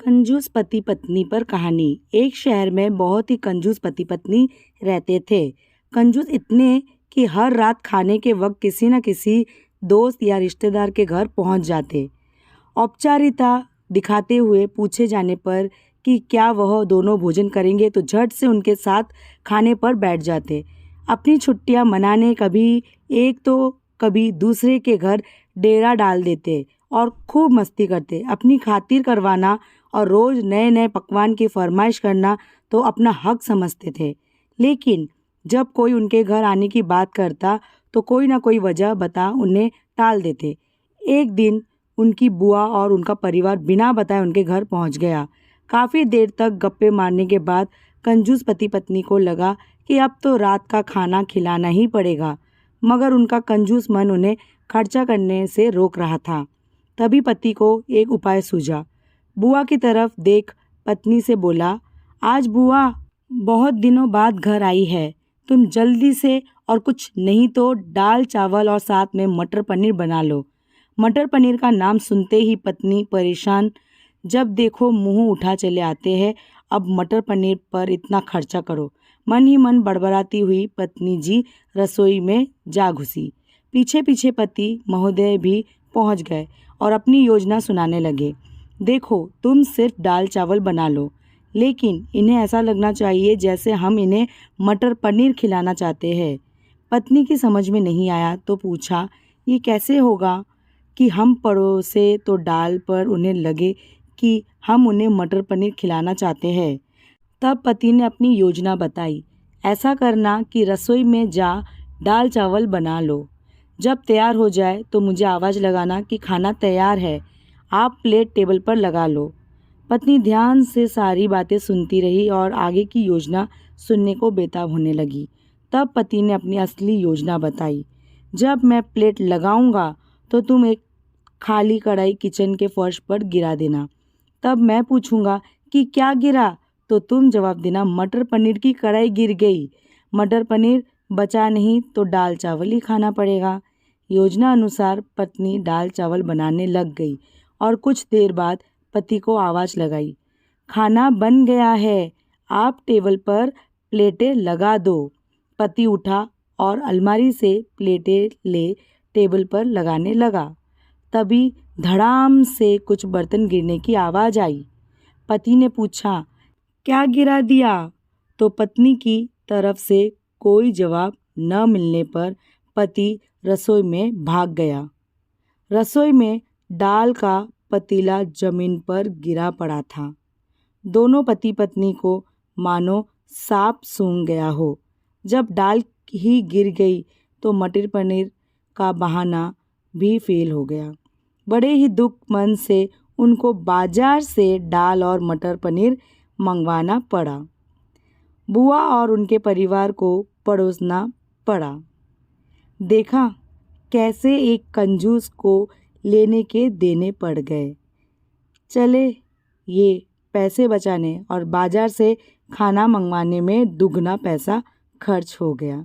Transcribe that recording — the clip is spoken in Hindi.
कंजूस पति पत्नी पर कहानी। एक शहर में बहुत ही कंजूस पति पत्नी रहते थे। कंजूस इतने कि हर रात खाने के वक्त किसी न किसी दोस्त या रिश्तेदार के घर पहुंच जाते। औपचारिकता दिखाते हुए पूछे जाने पर कि क्या वह दोनों भोजन करेंगे तो झट से उनके साथ खाने पर बैठ जाते। अपनी छुट्टियां मनाने कभी एक तो कभी दूसरे के घर डेरा डाल देते और खूब मस्ती करते। अपनी खातिर करवाना और रोज़ नए नए पकवान की फरमाइश करना तो अपना हक समझते थे। लेकिन जब कोई उनके घर आने की बात करता तो कोई ना कोई वजह बता उन्हें टाल देते। एक दिन उनकी बुआ और उनका परिवार बिना बताए उनके घर पहुंच गया। काफ़ी देर तक गप्पे मारने के बाद कंजूस पति पत्नी को लगा कि अब तो रात का खाना खिलाना ही पड़ेगा, मगर उनका कंजूस मन उन्हें खर्चा करने से रोक रहा था। तभी पति को एक उपाय सूझा। बुआ की तरफ देख पत्नी से बोला, आज बुआ बहुत दिनों बाद घर आई है, तुम जल्दी से और कुछ नहीं तो दाल चावल और साथ में मटर पनीर बना लो। मटर पनीर का नाम सुनते ही पत्नी परेशान, जब देखो मुंह उठा चले आते हैं, अब मटर पनीर पर इतना खर्चा करो। मन ही मन बड़बड़ाती हुई पत्नी जी रसोई में जा घुसी। पीछे पीछे पति महोदय भी पहुंच गए और अपनी योजना सुनाने लगे। देखो, तुम सिर्फ दाल चावल बना लो, लेकिन इन्हें ऐसा लगना चाहिए जैसे हम इन्हें मटर पनीर खिलाना चाहते हैं। पत्नी की समझ में नहीं आया तो पूछा, ये कैसे होगा कि हम परोसे तो दाल पर उन्हें लगे कि हम उन्हें मटर पनीर खिलाना चाहते हैं। तब पति ने अपनी योजना बताई। ऐसा करना कि रसोई में जा दाल चावल बना लो, जब तैयार हो जाए तो मुझे आवाज़ लगाना कि खाना तैयार है, आप प्लेट टेबल पर लगा लो। पत्नी ध्यान से सारी बातें सुनती रही और आगे की योजना सुनने को बेताब होने लगी। तब पति ने अपनी असली योजना बताई। जब मैं प्लेट लगाऊंगा तो तुम एक खाली कढ़ाई किचन के फर्श पर गिरा देना। तब मैं पूछूंगा कि क्या गिरा, तो तुम जवाब देना, मटर पनीर की कढ़ाई गिर गई। मटर पनीर बचा नहीं तो दाल चावल ही खाना पड़ेगा। योजना अनुसार पत्नी दाल चावल बनाने लग गई और कुछ देर बाद पति को आवाज़ लगाई, खाना बन गया है, आप टेबल पर प्लेटें लगा दो। पति उठा और अलमारी से प्लेटें ले टेबल पर लगाने लगा। तभी धड़ाम से कुछ बर्तन गिरने की आवाज़ आई। पति ने पूछा, क्या गिरा दिया? तो पत्नी की तरफ से कोई जवाब न मिलने पर पति रसोई में भाग गया। रसोई में दाल का पतीला जमीन पर गिरा पड़ा था। दोनों पति पत्नी को मानो सांप सूंघ गया हो। जब दाल ही गिर गई तो मटर पनीर का बहाना भी फेल हो गया। बड़े ही दुख मन से उनको बाजार से दाल और मटर पनीर मंगवाना पड़ा। बुआ और उनके परिवार को परोसना पड़ा। देखा कैसे एक कंजूस को लेने के देने पड़ गए। चले ये पैसे बचाने और बाजार से खाना मंगवाने में दुगना पैसा खर्च हो गया।